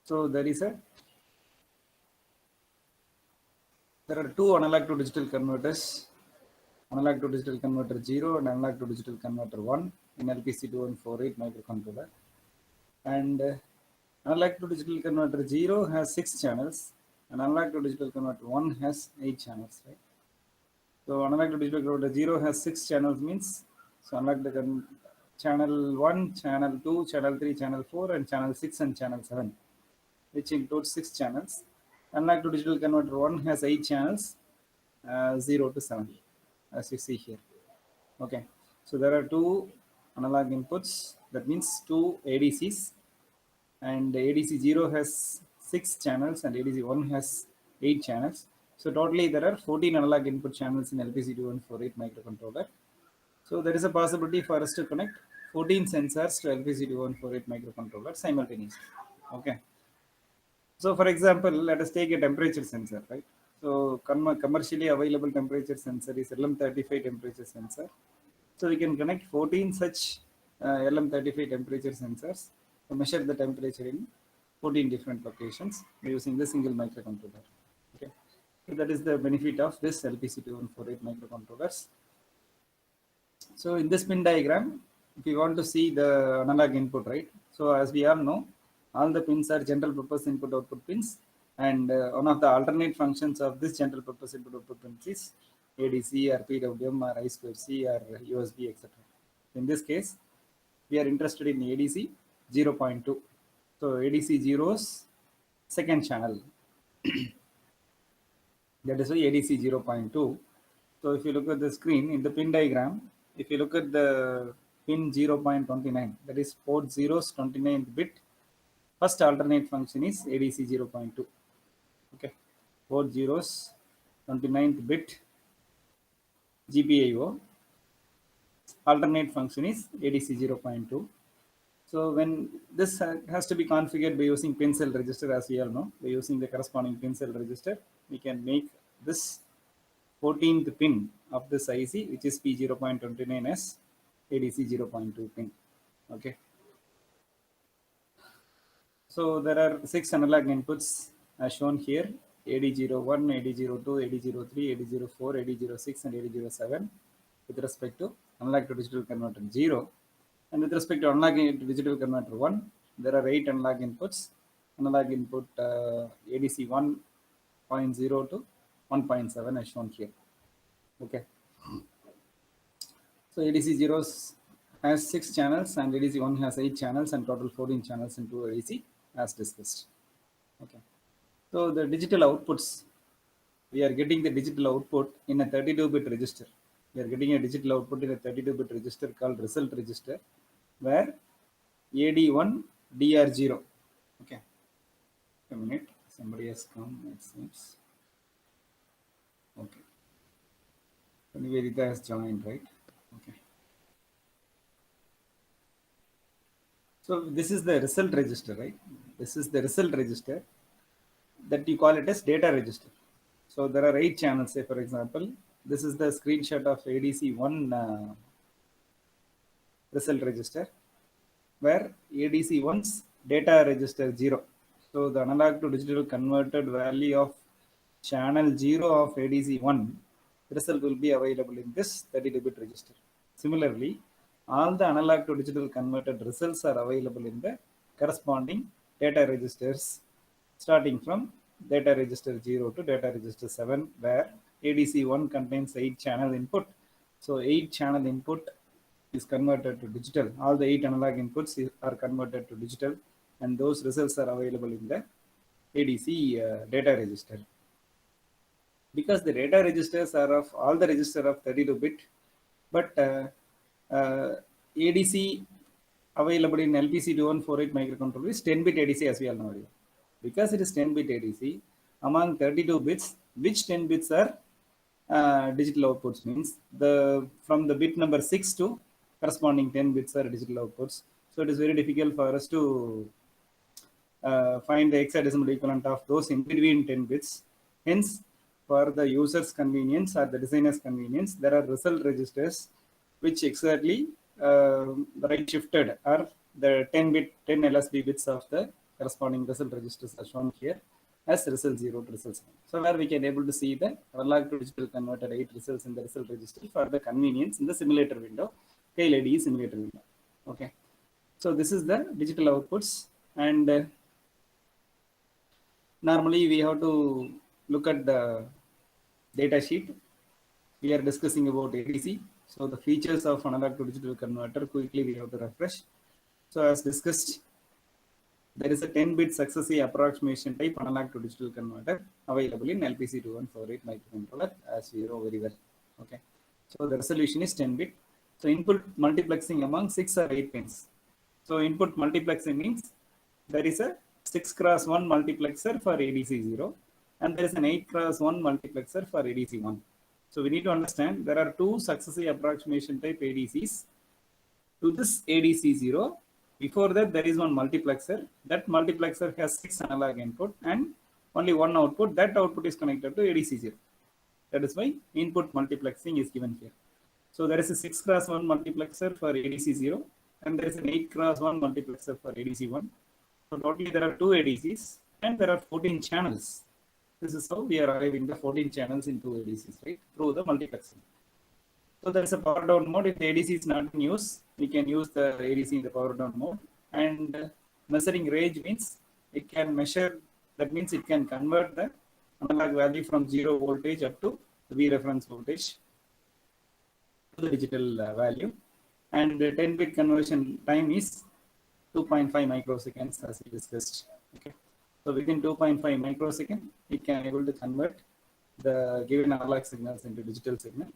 So there are two analog to digital converters, analog to digital converter 0 and analog to digital converter 1 in LPC2148 microcontroller. And analog to digital converter 0 has 6 channels and analog to digital converter 1 has 8 channels, right? So analog to digital converter 0 has 6 channels means, so analog to channel 1, channel 2, channel 3, channel 4 and channel 6 and channel 7, which includes 6 channels. Analog to digital converter 1 has 8 channels, 0 to 7, as you see here. Okay, so there are two analog inputs, that means two ADCs, and ADC 0 has 6 channels and ADC 1 has 8 channels. So totally there are 14 analog input channels in LPC2148 microcontroller. So there is a possibility for us to connect 14 sensors to LPC2148 microcontroller simultaneously. Okay. So for example, let us take a temperature sensor, right? So commercially available temperature sensor is LM35 temperature sensor. So we can connect 14 such LM35 temperature sensors to measure the temperature in 14 different locations using the single microcontroller. Okay. So that is the benefit of this LPC2148 microcontrollers. So in this pin diagram, if you want to see the analog input, right? So as we all know, all the pins are general purpose input output pins, and one of the alternate functions of this general purpose input output pins is ADC or PWM or I2C or USB, etc. In this case, we are interested in ADC 0.2. So ADC 0's second channel. That is why ADC 0.2. So if you look at the screen in the pin diagram, if you look at the pin 0.29, that is port 0's 29th bit, first alternate function is ADC 0.2. Okay, port 0's 29th bit GPIO, alternate function is ADC 0.2. So when this has to be configured by using pin cell register, as we all know, by using the corresponding pin cell register, we can make this 14th pin of this IC, which is P0.29 as ADC 0.2 pin. Okay. So there are 6 analog inputs as shown here: AD01, AD02, AD03, AD04, AD06, and AD07 with respect to analog to digital converter 0. And with respect to analog to digital converter 1, there are 8 analog inputs. Analog input ADC 1.0 to 1.7 as shown here. Okay. So ADC 0 has 6 channels and ADC 1 has 8 channels and total 14 channels into ADC as discussed. Okay. So the digital outputs, we are getting the digital output in a 32-bit register. We are getting a digital output in a 32-bit register called result register, where AD1 DR0. Okay. A minute. Somebody has come, it seems. Okay. Nivedita has joined, right? Okay. So this is the result register, right? This is the result register that you call it as data register. So there are 8 channels. Say for example, this is the screenshot of ADC1 result register, where ADC1's data register 0. So the analog to digital converted value of channel 0 of ADC1 result will be available in this 32-bit register. Similarly, all the analog to digital converted results are available in the corresponding data registers, starting from data register 0 to data register 7, where ADC1 contains 8 channel input. So 8 channel input is converted to digital. All the 8 analog inputs are converted to digital, and those results are available in the ADC data register. Because the data registers are of all the register of 32-bit, but ADC available in LPC2148 microcontroller is 10-bit ADC, as we all know. Because it is 10-bit ADC, among 32 bits, which 10 bits are digital outputs means from the bit number 6 to corresponding 10 bits are digital outputs. So it is very difficult for us to find the hexadecimal equivalent of those in between 10 bits. Hence, for the user's convenience or the designer's convenience, there are result registers which exactly right shifted or the 10 LSB bits of the corresponding result registers are shown here as result 0 to result 7. So where we can able to see the analog to digital converter 8 results in the result register for the convenience in the simulator window, KLADE simulator window. Okay. So this is the digital outputs, and normally we have to look at the data sheet. We are discussing about ADC. So the features of analog to digital converter, quickly we have to refresh. So as discussed, there is a 10-bit successive approximation type analog to digital converter available in LPC2148 microcontroller, as we know very well. Okay. So the resolution is 10-bit. So input multiplexing among 6 or 8 pins. So input multiplexing means there is a 6x1 multiplexer for ADC0 and there is an 8x1 multiplexer for ADC1. So we need to understand there are two successive approximation type ADCs to this ADC0. Before that, there is one multiplexer. That multiplexer has 6 analog input and only one output. That output is connected to ADC0. That is why input multiplexing is given here. So there is a 6x1 multiplexer for ADC0 and there is an 8x1 multiplexer for ADC1. So totally there are 2 ADCs and there are 14 channels. This is how we are arriving the 14 channels in 2 ADCs, right? Through the multiplexing. So there is a power down mode. If the ADC is not in use, we can use the ADC in the power down mode. And measuring range means it can measure, that means it can convert the analog value from 0 voltage up to the V reference voltage to the digital value. And the 10-bit conversion time is 2.5 microseconds as we discussed. Okay. So within 2.5 microseconds, it can able to convert the given analog signals into digital signal.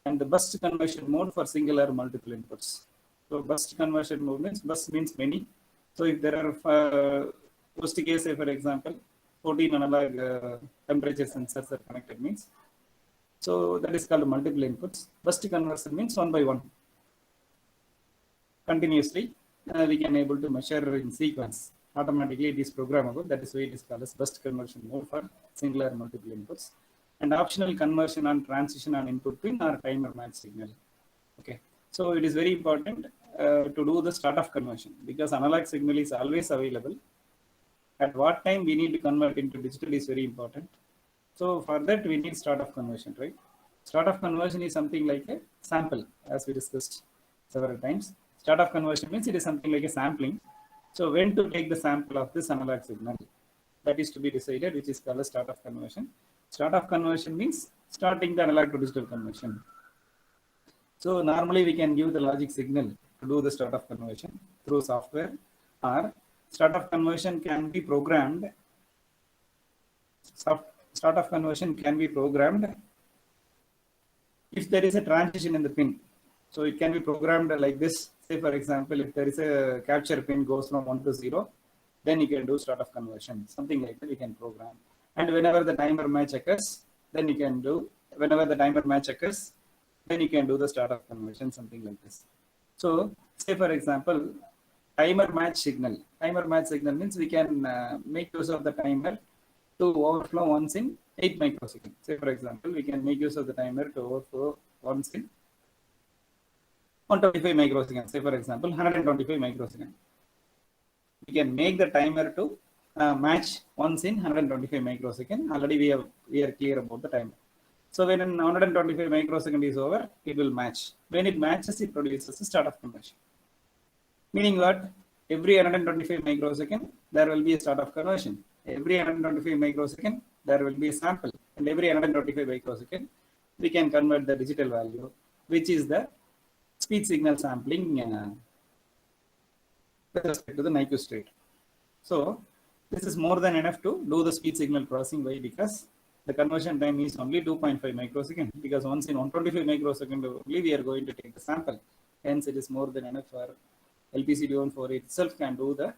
And the burst conversion mode for single or multiple inputs. So burst conversion mode means burst means many. So if there are worst case, say for example, 14 analog temperature sensors are connected means. So that is called multiple inputs. Burst conversion means one by one. Continuously, we can able to measure in sequence. Automatically it is programmable. That is why it is called as burst conversion mode for single or multiple inputs. And optional conversion on transition on input pin or timer match signal. Okay, so it is very important to do the start of conversion because analog signal is always available. At what time we need to convert into digital is very important. So for that we need start of conversion, right? Start of conversion is something like a sample, as we discussed several times. Start of conversion means it is something like a sampling. So when to take the sample of this analog signal, that is to be decided, which is called a start of conversion. Start of conversion means starting the analog to digital conversion. So normally we can give the logic signal to do the start of conversion through software, or start of conversion can be programmed. Start of conversion can be programmed if there is a transition in the pin. So it can be programmed like this. Say for example, if there is a capture pin goes from 1 to 0, then you can do start of conversion. Something like that you can program. And whenever the timer match occurs, then you can do, whenever the timer match occurs, then you can do the start of conversion, something like this. So say for example, timer match signal. Timer match signal means we can make use of the timer to overflow once in 8 microseconds. Say for example, we can make use of the timer to overflow once in 125 microseconds. Say for example, 125 microseconds. We can make the timer to match once in 125 microseconds. Already we are clear about the timer. So when 125 microsecond is over, it will match. When it matches, it produces a start of conversion. Meaning what? Every 125 microsecond, there will be a start of conversion. Every 125 microsecond, there will be a sample. And every 125 microsecond, we can convert the digital value, which is the speed signal sampling with respect to the Nyquist state. So this is more than enough to do the speed signal processing. Why? Because the conversion time is only 2.5 microseconds, because once in 125 microseconds only we are going to take the sample. Hence it is more than enough for LPC2148 itself can do the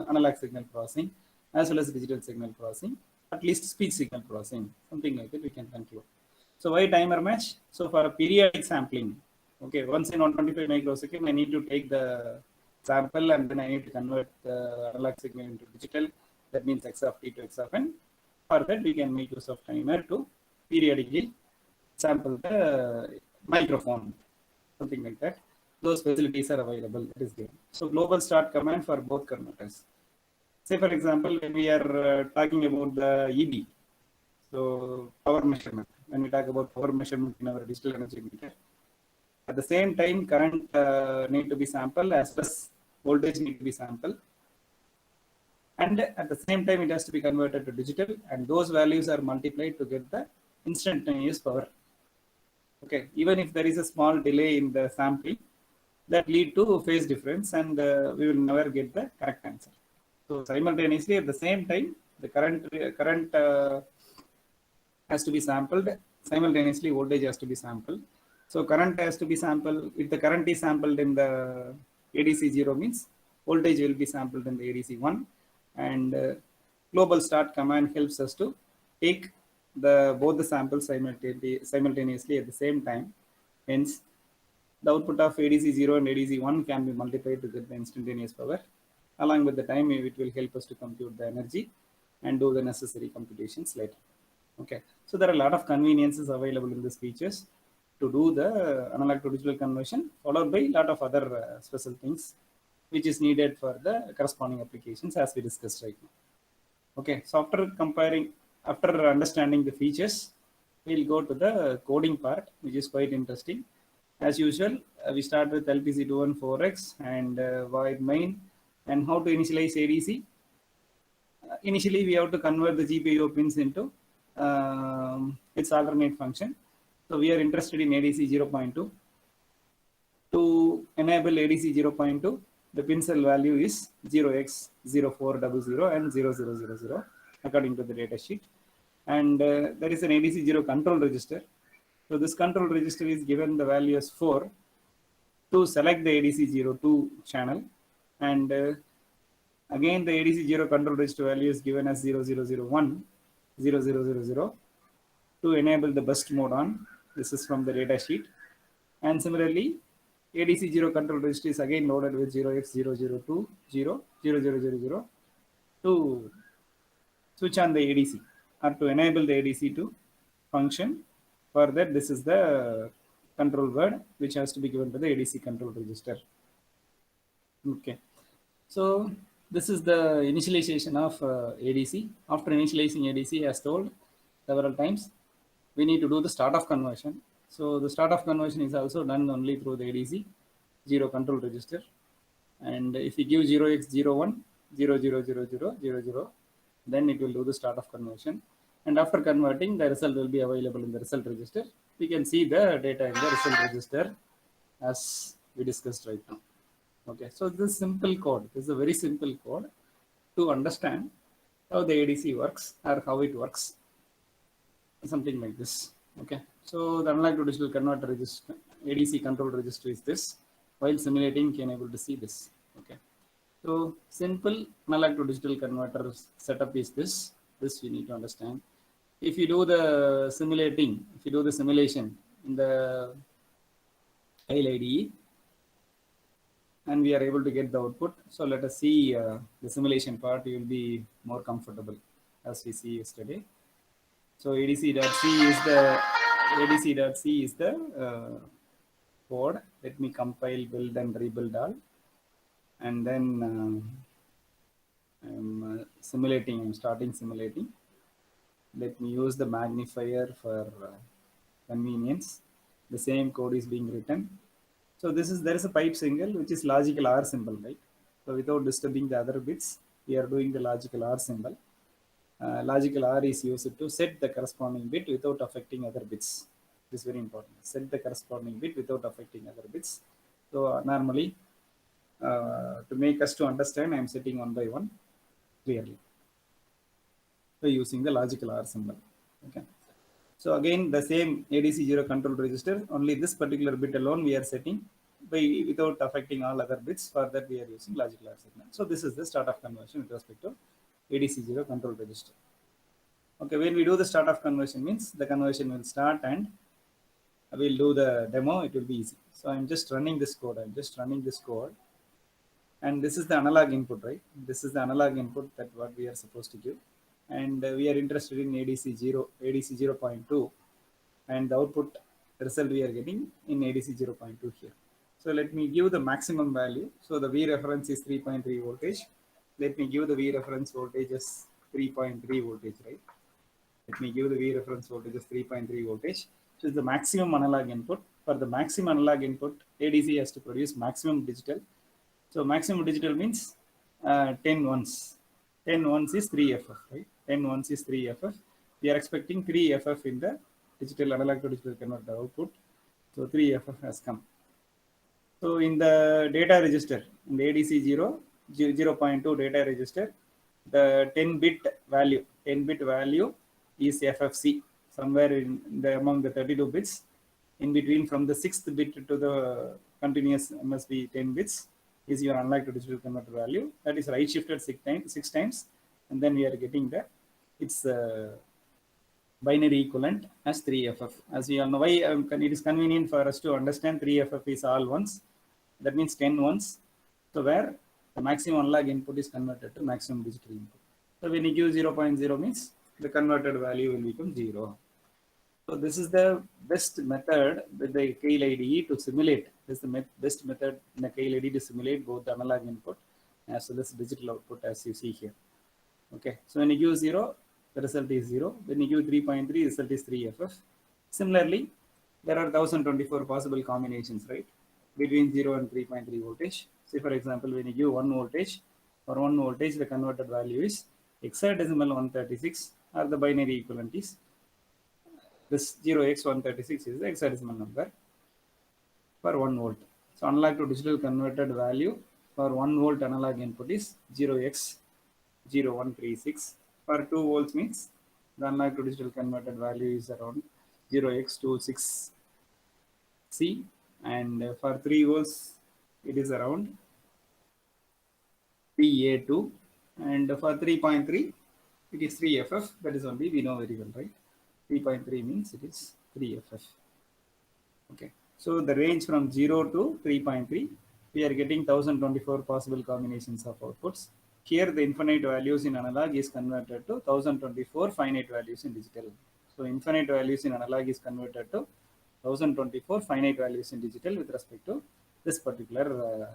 analog signal processing as well as digital signal processing, at least speed signal processing, something like that we can conclude. So why timer match? So for a periodic sampling, okay, once in 125 microseconds I need to take the sample and then I need to convert the analog signal into digital. That means x of t to x of n. For that we can make use of timer to periodically sample the microphone, something like that. those facilities are available. That is given. So global start command for both converters. Say for example, when we are talking about the EB, so power measurement, when we talk about power measurement in our digital energy meter, at the same time current need to be sampled as well as voltage need to be sampled. And at the same time, it has to be converted to digital, and those values are multiplied to get the instantaneous power. Okay, even if there is a small delay in the sampling, that lead to phase difference, and we will never get the correct answer. So simultaneously, at the same time, the current has to be sampled. Simultaneously, voltage has to be sampled. So current has to be sampled. If the current is sampled in the ADC 0 means voltage will be sampled in the ADC 1, and global start command helps us to take both the samples simultaneously at the same time. Hence, the output of ADC 0 and ADC 1 can be multiplied to get the instantaneous power. Along with the time, it will help us to compute the energy and do the necessary computations later. Okay, so there are a lot of conveniences available in these features to do the analog to digital conversion, followed by a lot of other special things which is needed for the corresponding applications as we discussed right now. Okay, so after understanding the features, we'll go to the coding part, which is quite interesting. As usual, we start with LPC214X and void main, and how to initialize ADC. Initially, we have to convert the GPIO pins into its alternate function. So we are interested in ADC 0.2. To enable ADC 0.2, the pin cell value is 0x0400 and 0000 according to the data sheet. And there is an ADC 0 control register. So this control register is given the value as 4 to select the ADC 02 channel. And again, the ADC 0 control register value is given as 0001, 0000 to enable the burst mode on. This is from the data sheet. And similarly, ADC 0 control register is again loaded with 0x0020, 0000 to switch on the ADC or to enable the ADC to function. For that, this is the control word which has to be given to the ADC control register. Okay, so this is the initialization of ADC. After initializing ADC, as told several times, we need to do the start of conversion. So the start of conversion is also done only through the ADC 0 control register. And if we give 0x01, 000000, then it will do the start of conversion. And after converting, the result will be available in the result register. We can see the data in the result register as we discussed right now. Okay, so this simple code, this is a very simple code to understand how the ADC works or how it works. Something like this. Okay, so the analog to digital converter register, ADC control register is this. While simulating, you can able to see this. Okay, so simple analog to digital converter setup is this. This you need to understand. If you do the simulation in the IDE, and we are able to get the output. So let us see the simulation part. You will be more comfortable as we see yesterday. So ADC.C is the code. Let me compile, build, and rebuild all. And then I'm simulating. I'm starting simulating. Let me use the magnifier for convenience. The same code is being written. So there is a pipe signal which is logical OR symbol, right? So without disturbing the other bits, we are doing the logical OR symbol. Logical OR is used to set the corresponding bit without affecting other bits. This is very important. Set the corresponding bit without affecting other bits. So normally, to make us to understand, I am setting one by one clearly. So using the logical OR symbol. Okay. So again, the same ADC 0 control register, only this particular bit alone we are setting without affecting all other bits. For that, we are using logical OR signal. So this is the start of conversion with respect to ADC 0 control register. Okay, when we do the start of conversion means the conversion will start and we'll do the demo. It will be easy. So I'm just running this code. And this is the analog input, right? This is the analog input that what we are supposed to give. And we are interested in ADC 0.2, and the output result we are getting in ADC 0.2 here. So let me give the maximum value. So the V reference is 3.3 voltage. Let me give the V reference voltage as 3.3 voltage, right? Let me give the V reference voltage as 3.3 voltage. So is the maximum analog input. For the maximum analog input, ADC has to produce maximum digital. So maximum digital means 10 ones. 10 ones is 3FF, right? 10 ones is 3FF. We are expecting 3FF in the digital analog to digital converter output. So 3FF has come. So in the data register, in the ADC 0.2 data register, the 10 bit value is FFC, somewhere in the among the 32 bits. In between from the 6th bit to the continuous must be 10 bits is your analog to digital converter value. That is right shifted six times, and then we are getting the its binary equivalent as 3FF. As we all know, why it is convenient for us to understand 3FF is all ones. That means 10 ones. So where the maximum analog input is converted to maximum digital input. So when you give 0.0 means the converted value will become 0. So this is the best method with the Keil IDE to simulate. This is the best method in the Keil IDE to simulate both the analog input as well as digital output as you see here. Okay, so when you give 0, the result is 0. When you give 3.3, the result is 3FF. Similarly, there are 1024 possible combinations, right, between 0 and 3.3 voltage. Say for example, when you give 1 voltage, for 1 voltage, the converted value is hexadecimal 136, or the binary equivalent is this 0x136 is the hexadecimal number for 1 volt. So analog to digital converted value for 1 volt analog input is 0x0136. For 2 volts means the analog to digital converted value is around 0x26C, and for 3 volts it is around PA2, and for 3.3 it is 3FF. That is only we know very well, right? 3.3 means it is 3FF. Okay, so the range from 0 to 3.3, we are getting 1024 possible combinations of outputs. Here the infinite values in analog is converted to 1024 finite values in digital. So infinite values in analog is converted to 1024 finite values in digital with respect to this particular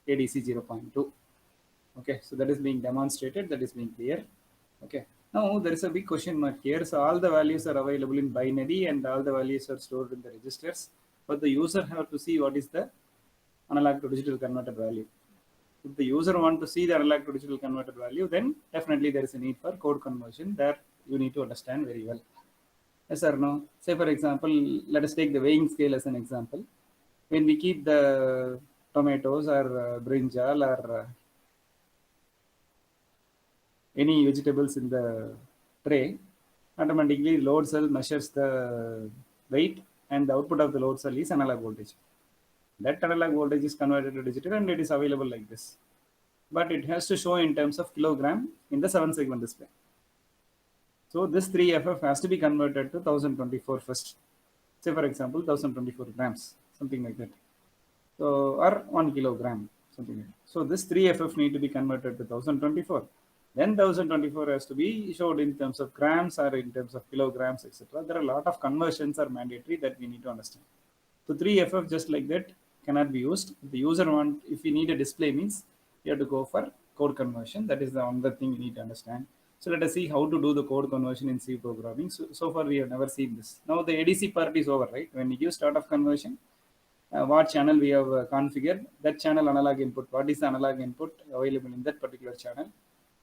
ADC 0.2. Okay, so that is being demonstrated, that is being clear. Okay, now there is a big question mark here. So all the values are available in binary and all the values are stored in the registers, but the user have to see what is the analog to digital converted value. If the user want to see the analog to digital converted value, then definitely there is a need for code conversion that you need to understand very well. Yes or no? Say for example, let us take the weighing scale as an example. When we keep the tomatoes or brinjal or any vegetables in the tray, automatically load cell measures the weight and the output of the load cell is analog voltage. That analog voltage is converted to digital and it is available like this. But it has to show in terms of kilogram in the 7-segment display. So this 3FF has to be converted to 1024 first. Say for example, 1024 grams, something like that. So, or 1 kilogram, something like that. So this 3FF need to be converted to 1024. Then 1024 has to be showed in terms of grams or in terms of kilograms, etc. There are a lot of conversions are mandatory that we need to understand. So 3FF just like that cannot be used. If the user want, if you need a display means you have to go for code conversion. That is the another thing you need to understand. So let us see how to do the code conversion in C programming. So far we have never seen this. Now the ADC part is over, right? When you give start of conversion, what channel we have configured, that channel analog input, what is the analog input available in that particular channel,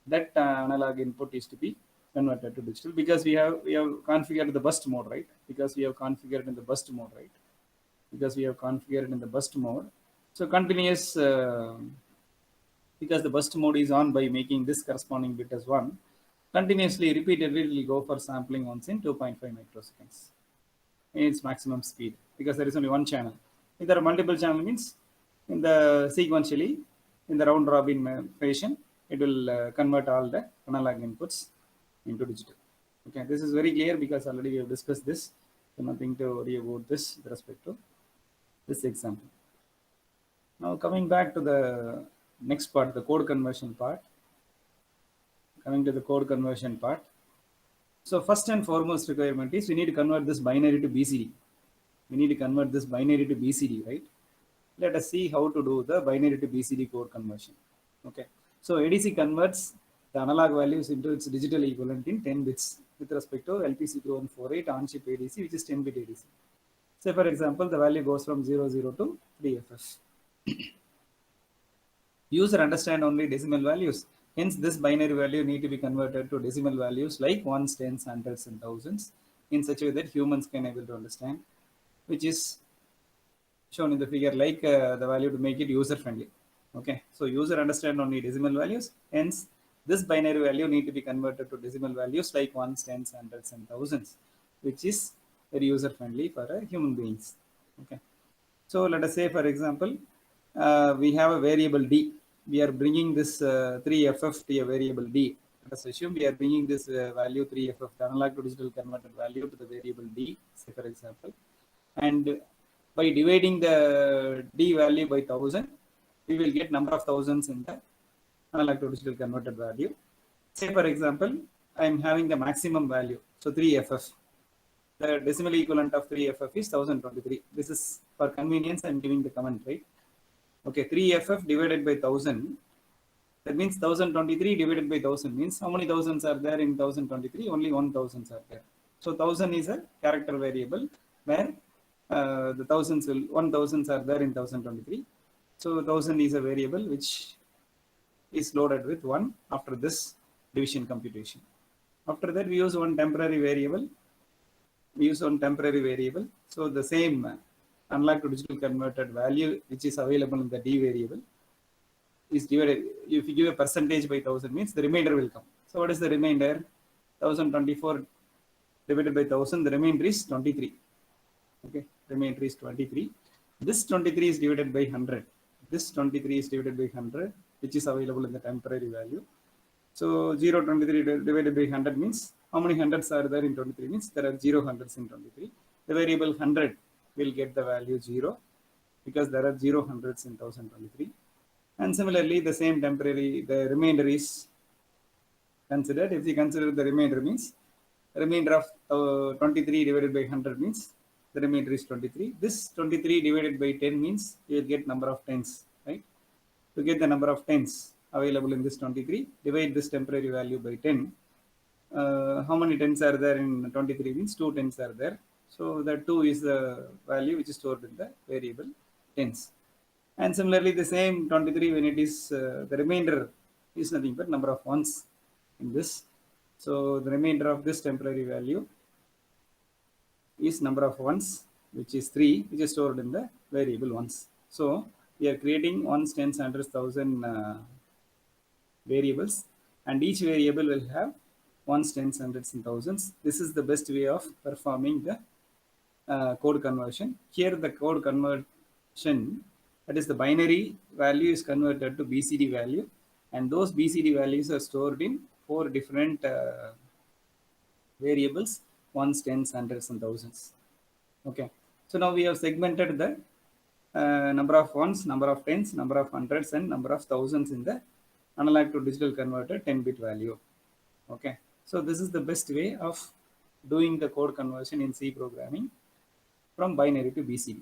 that analog input is to be converted to digital, because we have configured the burst mode, right? Because we have configured in the burst mode, right? Because we have configured in the burst mode. So continuous, because the burst mode is on by making this corresponding bit as 1, continuously, repeatedly, it will go for sampling once in 2.5 microseconds in its maximum speed, because there is only one channel. If there are multiple channels means in the sequentially, in the round robin fashion, it will convert all the analog inputs into digital. Okay, this is very clear because already we have discussed this. So nothing to worry about this with respect to this example. Now coming back to the next part, the code conversion part. Coming to the code conversion part. So first and foremost requirement is we need to convert this binary to BCD. We need to convert this binary to BCD, right? let us see how to do the binary to BCD code conversion. Okay, so ADC converts the analog values into its digital equivalent in 10 bits with respect to LPC2148 on-chip ADC, which is 10-bit ADC. Say for example, the value goes from 00 to 3FF. User understand only decimal values. Hence, this binary value need to be converted to decimal values like ones, tens, hundreds, and thousands in such a way that humans can able to understand, which is shown in the figure like the value to make it user friendly. Okay, so user understand only decimal values. Hence, this binary value need to be converted to decimal values like ones, tens, hundreds, and thousands, which is very user friendly for human beings. Okay, so let us say, for example, we have a variable d. We are bringing this 3FF to a variable d. Let us assume we are bringing this value 3FF, the analog to digital converted value, to the variable d, say for example. And by dividing the d value by 1000, we will get number of thousands in the analog to digital converted value. Say for example, I am having the maximum value, so 3FF. The decimal equivalent of 3FF is 1023. This is for convenience, I am giving the comment, right? Okay, 3FF divided by 1000. That means 1023 divided by 1000 means how many thousands are there in 1023? Only 1000s are there. So 1000 is a character variable where the thousands will 1000s are there in 1023. So 1000 is a variable which is loaded with 1 after this division computation. After that, we use one temporary variable. So the same analog to digital converted value which is available in the d variable is divided. If you give a percentage by 1000 means the remainder will come. So what is the remainder? 1024 divided by 1000, the remainder is 23. Okay, remainder is 23. This 23 is divided by 100. This 23 is divided by 100, which is available in the temporary value. So 023 divided by 100 means how many hundreds are there in 23 means there are 0 hundreds in 23. The variable 100 will get the value 0 because there are 0 hundreds in 1023. And similarly, the same temporary, the remainder is considered. If you consider the remainder means remainder of 23 divided by 100 means the remainder is 23. This 23 divided by 10 means you will get number of tens, right? To get the number of tens available in this 23, divide this temporary value by 10. How many tens are there in 23 means 2 tens are there. So the 2 is the value which is stored in the variable tens. And similarly, the same 23 when it is the remainder is nothing but number of ones in this. So the remainder of this temporary value is number of ones, which is 3, which is stored in the variable ones. So we are creating ones, tens, hundreds, thousand variables, and each variable will have ones, tens, hundreds, and thousands. This is the best way of performing the code conversion. Here the code conversion, that is the binary value, is converted to BCD value, and those BCD values are stored in 4 different variables, ones, tens, hundreds, and thousands. Okay, so now we have segmented the number of ones, number of tens, number of hundreds, and number of thousands in the analog to digital converter 10-bit value. Okay, so this is the best way of doing the code conversion in C programming from binary to BCD.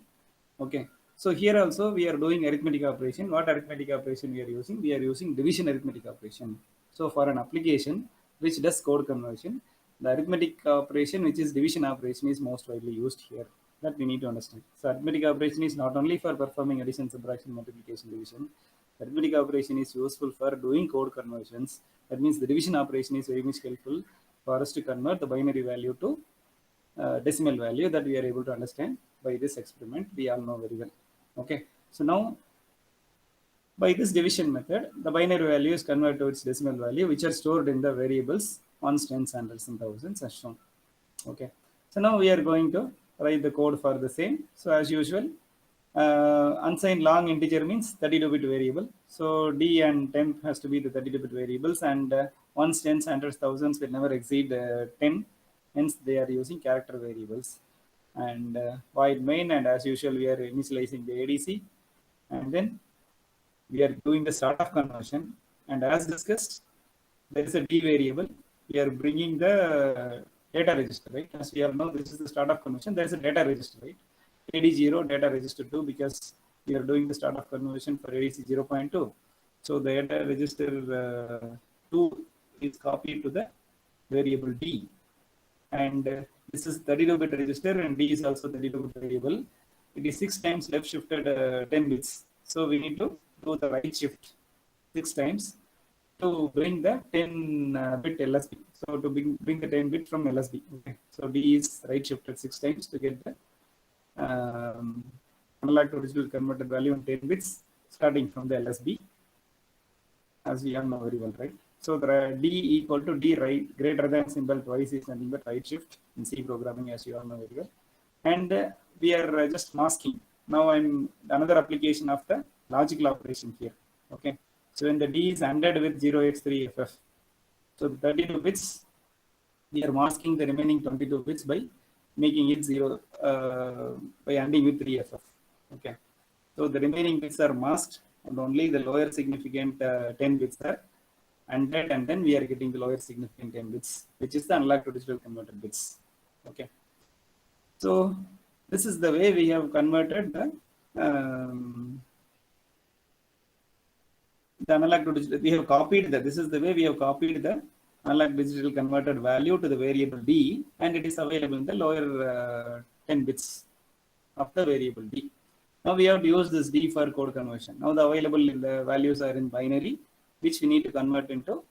Okay, so here also we are doing arithmetic operation. What arithmetic operation we are using? We are using division arithmetic operation. So for an application which does code conversion, the arithmetic operation, which is division operation, is most widely used here. That we need to understand. So arithmetic operation is not only for performing addition, subtraction, multiplication, division. Arithmetic operation is useful for doing code conversions. That means the division operation is very much helpful for us to convert the binary value to decimal value, that we are able to understand by this experiment. We all know very well. Okay, so now by this division method, the binary value is converted to its decimal value, which are stored in the variables ones, tens, hundreds, and thousands as shown. Okay, so now we are going to write the code for the same. So as usual, unsigned long integer means 32-bit variable. So d and temp has to be the 32-bit variables, and ones, tens, hundreds, thousands will never exceed 10. Hence, they are using character variables. And void main, and as usual, we are initializing the ADC, and then we are doing the start of conversion. And as discussed, there is a d variable. We are bringing the data register, right? As we all know, this is the start of conversion. There is a data register, right? AD0, data register 2, because we are doing the start of conversion for ADC 0.2. So the data register 2 is copied to the variable D, and this is 32-bit register, and D is also 32-bit variable. It is 6 times left shifted 10 bits. So we need to do the right shift 6 times to bring the 10-bit LSB. So to bring the 10 bit from LSB. Okay. So D is right shifted 6 times to get the analog to digital converted value in 10 bits starting from the LSB, as we all know very well, right? So the D equal to D right greater than symbol twice is nothing but right shift in C programming, as you all know very well. And we are just masking. Now I'm another application of the logical operation here. Okay. So when the D is ANDed with 0x3FF, so the 32 bits, we are masking the remaining 22 bits by making it 0 by ANDing with 3FF. Okay. So the remaining bits are masked, and only the lower significant 10 bits are ANDed, and then we are getting the lower significant 10 bits, which is the analog to digital converted bits. Okay. So this is the way we have converted the analog to digital. We have copied that. This is the way we have copied the analog digital converted value to the variable D, and it is available in the lower 10 bits of the variable D. Now we have to use this D for code conversion. Now the available the values are in binary, which we need to convert into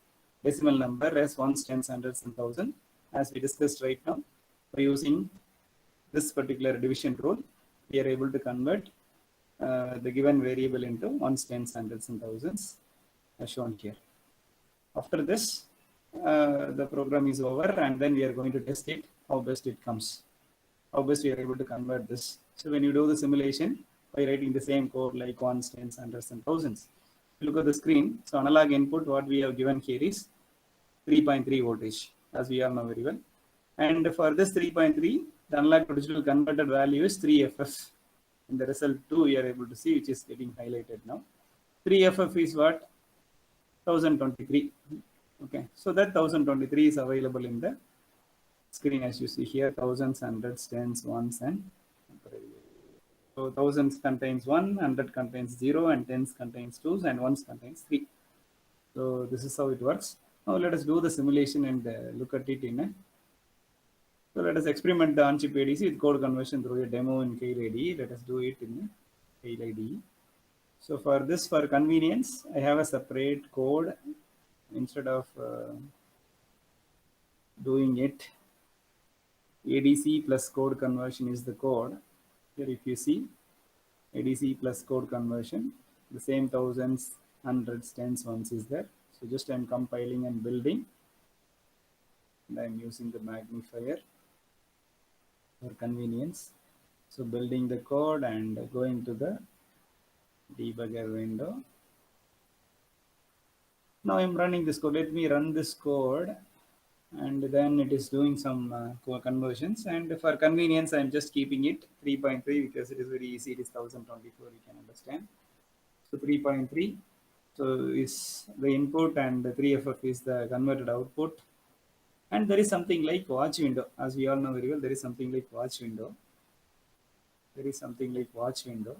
decimal number as ones, tens, hundreds, and thousands, as we discussed right now. By using this particular division rule, we are able to convert the given variable into ones, tens, hundreds, and thousands, as shown here. After this, the program is over, and then we are going to test it, how best it comes, how best we are able to convert this. So when you do the simulation by writing the same code like ones, tens, hundreds, and thousands, look at the screen. So analog input, what we have given here is 3.3 voltage, as we all know very well. And for this 3.3, the analog to digital converted value is 3FF. In the result 2, we are able to see, which is getting highlighted now. 3FF is what? 1023. Okay, so that 1023 is available in the screen, as you see here. Thousands, hundreds, tens, ones, and so thousands contains 1, 100 contains 0, and tens contains 2, and ones contains 3. So this is how it works. Now let us do the simulation and look at it in a. So let us experiment the on-chip ADC with code conversion through a demo in Keil IDE. Let us do it in Keil IDE. So for this, for convenience, I have a separate code. Instead of doing it, ADC plus code conversion is the code. Here if you see, ADC plus code conversion, the same thousands, hundreds, tens, ones is there. So just I'm compiling and building, and I'm using the magnifier for convenience. So building the code and going to the debugger window. Now I'm running this code. Let me run this code, and then it is doing some conversions. And for convenience, I'm just keeping it 3.3 because it is very easy. It is 1024, you can understand. So 3.3, so is the input, and the 3FF is the converted output. And there is something like watch window, as we all know very well. There is something like watch window. There is something like watch window.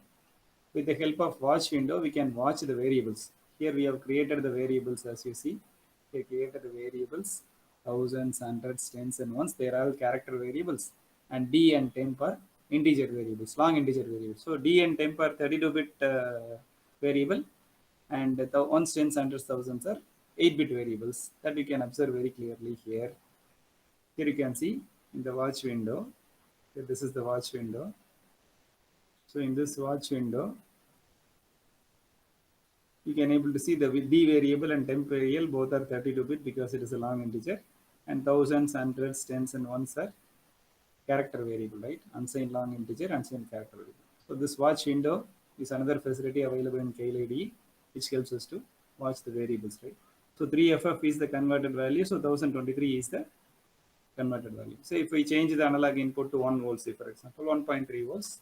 With the help of watch window, we can watch the variables. Here we have created the variables, as you see. We created the variables, thousands, hundreds, tens, and ones. They are all character variables, and D and temp are integer variables, long integer variables. So D and temp are 32-bit variable, and the ones, tens, hundreds, thousands are 8-bit variables. That you can observe very clearly here. Here you can see in the watch window. Here this is the watch window. So in this watch window, you can able to see the D variable and temp variable both are 32-bit because it is a long integer, and thousands, hundreds, tens, and ones are character variable, right? Unsigned long integer, unsigned character variable. So this watch window is another facility available in Keil IDE, which helps us to watch the variables, right? So 3FF is the converted value, so 1023 is the converted value. So if we change the analog input to 1 volt, say for example 1.3 volts,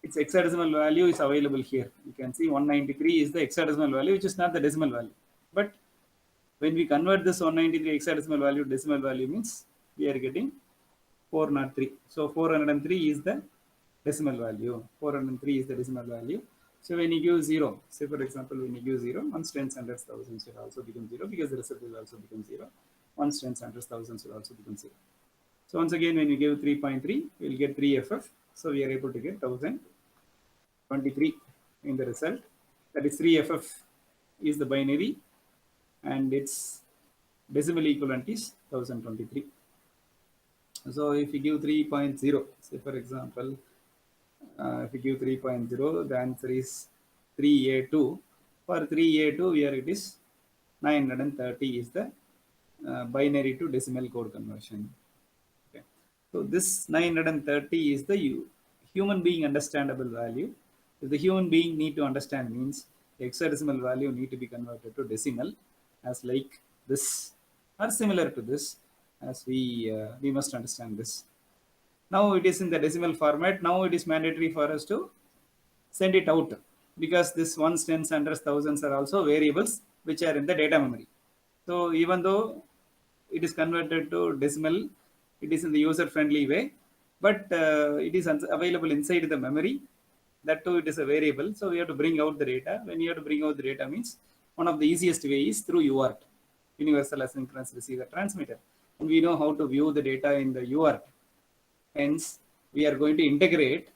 its hexadecimal value is available here. You can see 193 is the hexadecimal value, which is not the decimal value. But when we convert this 193 hexadecimal value to decimal value, means we are getting 403. So 403 is the decimal value. 403 is the decimal value. So when you give 0, say for example, when you give 0, ones, tens, hundreds, thousands will also become 0 because the result will also become 0. Ones, tens, hundreds, thousands will also become 0. So once again, when you give 3.3, we'll get 3FF. So we are able to get 1023 in the result. That is 3FF is the binary and its decimal equivalent is 1023. So if you give 3.0, say for example, if you give 3.0, the answer is 3A2. For 3A2, here it is 930 is the binary to decimal code conversion. Okay. So this 930 is the human being understandable value. If the human being need to understand means the hexadecimal value need to be converted to decimal as like this or similar to this, as we must understand this. Now it is in the decimal format. Now it is mandatory for us to send it out because this ones, tens, hundreds, thousands are also variables which are in the data memory. So even though it is converted to decimal, it is in the user friendly way, but it is available inside the memory. That too, it is a variable. So we have to bring out the data. When you have to bring out the data means one of the easiest way is through UART, Universal Asynchronous Receiver Transmitter. And we know how to view the data in the UART. Hence, we are going to integrate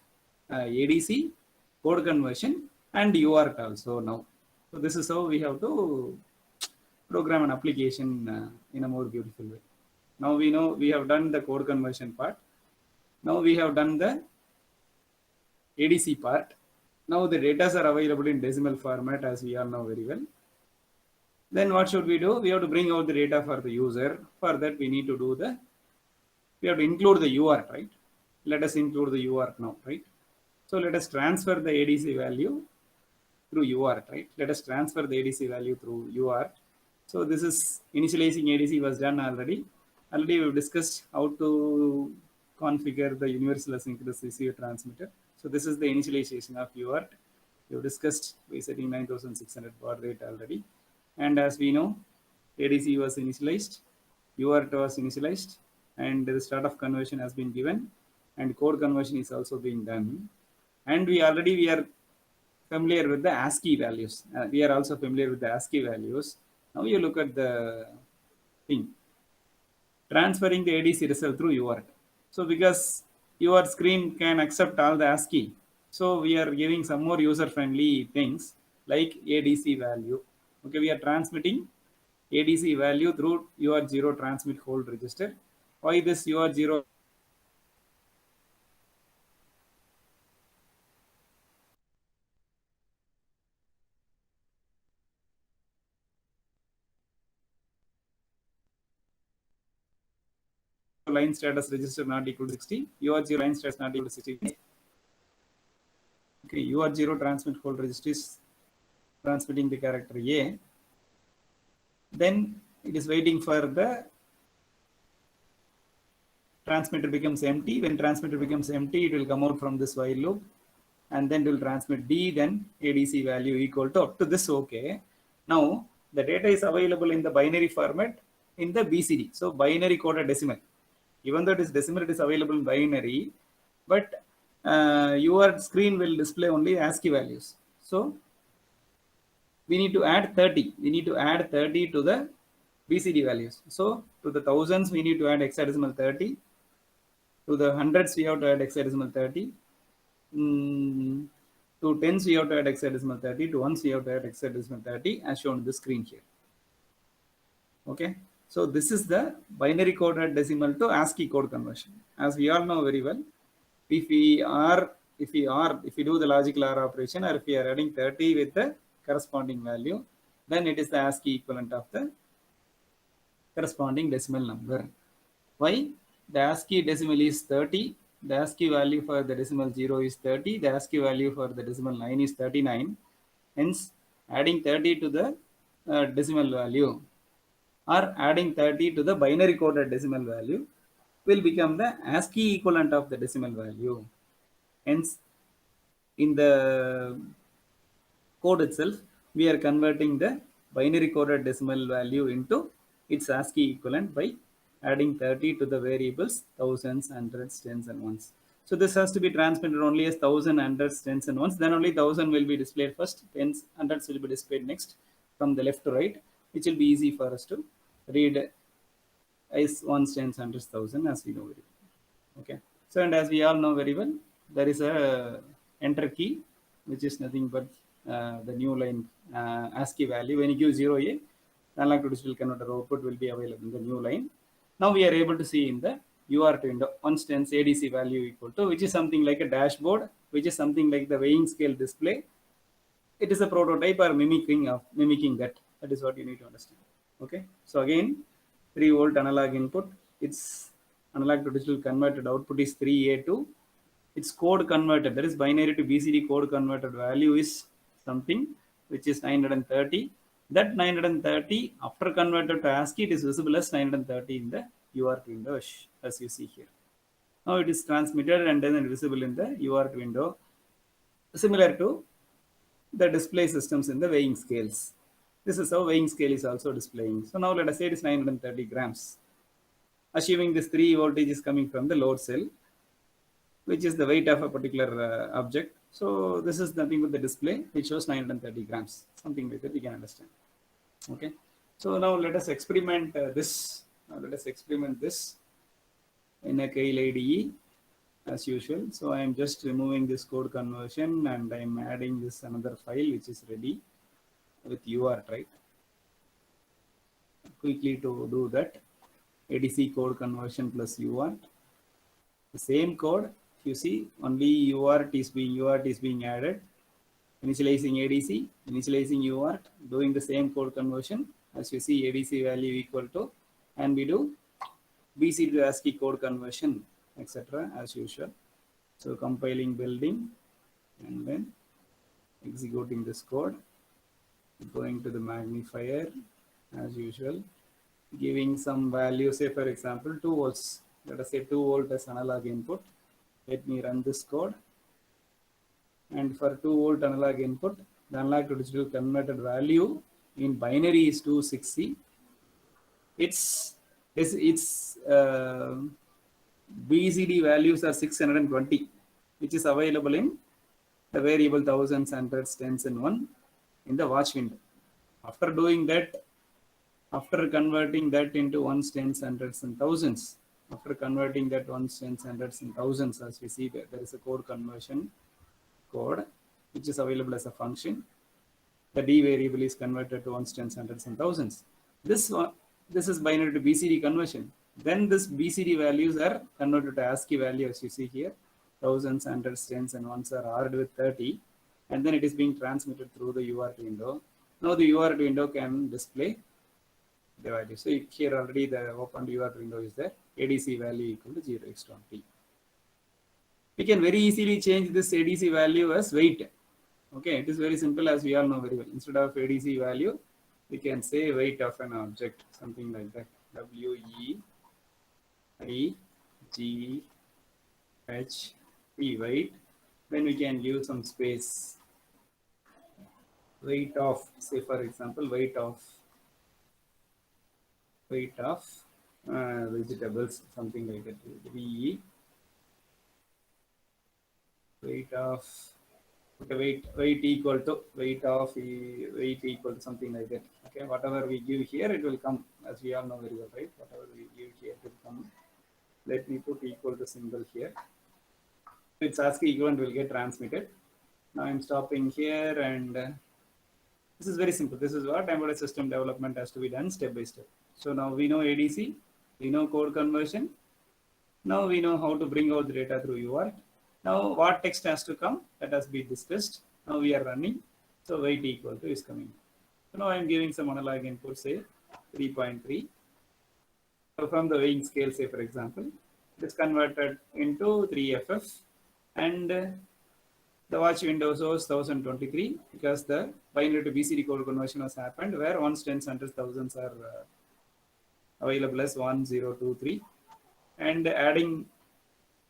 ADC, code conversion, and UART also now. So this is how we have to program an application in a more beautiful way. Now we know we have done the code conversion part. Now we have done the ADC part. Now the data are available in decimal format as we all know very well. Then what should we do? We have to bring out the data for the user. For that we need to do we have to include the UART, right? Let us include the UART now, right? So let us transfer the ADC value through UART, right? Let us transfer the ADC value through UART. So this is initializing ADC was done already. Already we've discussed how to configure the universal asynchronous receiver transmitter. So this is the initialization of UART. We've discussed by setting 9600 baud rate already. And as we know, ADC was initialized, UART was initialized, and the start of conversion has been given, and code conversion is also being done. And we are familiar with the ASCII values. We are also familiar with the ASCII values. Now you look at the thing. Transferring the ADC result through UART. So because your screen can accept all the ASCII, so we are giving some more user-friendly things like ADC value. Okay, we are transmitting ADC value through UART0 transmit hold register. Why this UART0? Line status register not equal to 60, UART0 line status not equal to 60. Okay, UART0 transmit hold register is transmitting the character A. Then it is waiting for the transmitter becomes empty. When transmitter becomes empty, it will come out from this while loop and then it will transmit D, then ADC value equal to up to this. Okay. Now the data is available in the binary format in the BCD. So binary coded decimal. Even though it is decimal, it is available in binary, but your screen will display only ASCII values. So we need to add 30. We need to add 30 to the BCD values. So to the thousands, we need to add hexadecimal 30. To the hundreds, we have to add hexadecimal 30. To tens, we have to add hexadecimal 30. To ones, we have to add hexadecimal 30 as shown on the screen here. Okay. So this is the binary coded decimal to ASCII code conversion. As we all know very well, if we do the logical OR operation, or if we are adding 30 with the corresponding value, then it is the ASCII equivalent of the corresponding decimal number. Why? The ASCII decimal is 30. The ASCII value for the decimal 0 is 30. The ASCII value for the decimal 9 is 39. Hence, adding 30 to the decimal value or adding 30 to the binary coded decimal value will become the ASCII equivalent of the decimal value. Hence, in the code itself, we are converting the binary coded decimal value into its ASCII equivalent by adding 30 to the variables thousands, hundreds, tens, and ones. So this has to be transmitted only as 1000, hundreds, tens, and ones. Then only 1000 will be displayed first, tens, hundreds will be displayed next from the left to right, which will be easy for us to read as ones, tens, hundreds, thousand, as we know very well. Okay. So, and as we all know very well, there is a enter key, which is nothing but the new line ASCII value. When you give 0A, analog to digital converter output will be available in the new line. Now we are able to see in the UART window, constants ADC value equal to, which is something like a dashboard, which is something like the weighing scale display. It is a prototype or mimicking that. That is what you need to understand. Okay. So again, 3-volt analog input. Its analog to digital converted output is 3A2. Its code converted, that is binary to BCD code converted value is something which is 930. That 930 after converted to ASCII, it is visible as 930 in the UART window, as you see here. Now it is transmitted and then visible in the UART window, similar to the display systems in the weighing scales. This is how weighing scale is also displaying. So now let us say it is 930 grams. Assuming this 3 voltage is coming from the load cell, which is the weight of a particular object. So this is nothing but the display, which shows 930 grams, something like that we can understand. Okay. So now let us experiment this. Let us experiment this in a Keil IDE as usual. So I am just removing this code conversion and I am adding this another file which is ready with UART, right? Quickly to do that, ADC code conversion plus UART. The same code, you see, only UART is being added. Initializing ADC, initializing UART, doing the same code conversion. As you see, ADC value equal to, and we do BCD to ASCII code conversion, etc. as usual. So compiling, building, and then executing this code, going to the magnifier as usual, giving some value, say for example 2 volts. Let us say 2 volt as analog input. Let me run this code. And for 2 volt analog input, the analog to digital converted value in binary is 260. Its BCD values are 620, which is available in the variable thousands, hundreds, tens, and one in the watch window. After doing that, after converting that into ones, tens, hundreds, and thousands, after converting that ones, tens, hundreds, and thousands, as we see there is a code conversion code which is available as a function. The D variable is converted to ones, tens, hundreds, and thousands. This is binary to BCD conversion. Then this BCD values are converted to ASCII value, as you see here. Thousands, hundreds, tens, and ones are ordered with 30, and then it is being transmitted through the UART window. Now the UART window can display the value. So here already the opened UART window is there. ADC value equal to 0x20. We can very easily change this ADC value as weight. Okay, it is very simple, as we all know very well. Instead of ADC value, we can say weight of an object, something like that. WEIGHT, weight. Then we can give some space. Weight of, say for example, weight of vegetables, something like that. VE, weight of, okay, weight equal to weight equal to something like that. Okay, whatever we give here, it will come, as we all know very well, right? Whatever we give here, it will come. Let me put equal to symbol here. Its ASCII equivalent will get transmitted. Now I'm stopping here, and this is very simple. This is what embedded system development has to be done step by step. So now we know ADC, we know code conversion. Now we know how to bring out the data through UART. Now what text has to come, that has been discussed. Now we are running. So weight equal to is coming. So now I am giving some analog input, say 3.3. So from the weighing scale, say for example, it is converted into 3FF, and the watch window shows 1023 because the binary to BCD code conversion has happened, where ones, tens, hundreds, thousands are available as 1023, and adding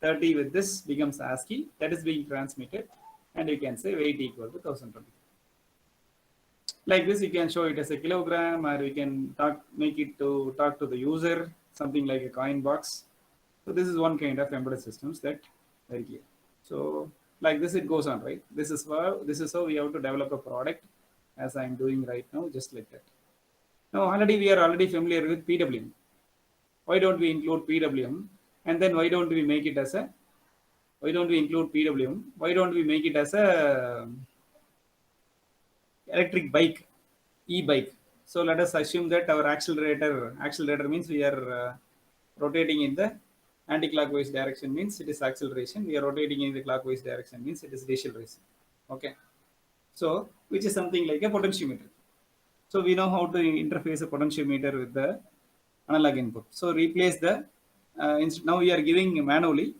30 with this becomes ASCII, that is being transmitted, and you can say weight equal to 1020. Like this, you can show it as a kilogram, or you can make it to talk to the user, something like a coin box. So this is one kind of embedded systems that Very clear. So like this it goes on, right? This is how we have to develop a product, as I'm doing right now, just like that. Now already we are already familiar with PWM. Why don't we include PWM? And then why don't we make it as a, why don't we include PWM? Why don't we make it as a electric bike, e-bike? So let us assume that our accelerator means we are rotating in the anti-clockwise direction, means it is acceleration. We are rotating in the clockwise direction, means it is deceleration. Okay. So which is something like a potentiometer. So we know how to interface a potentiometer with the analog input. So replace the, now we are giving manually.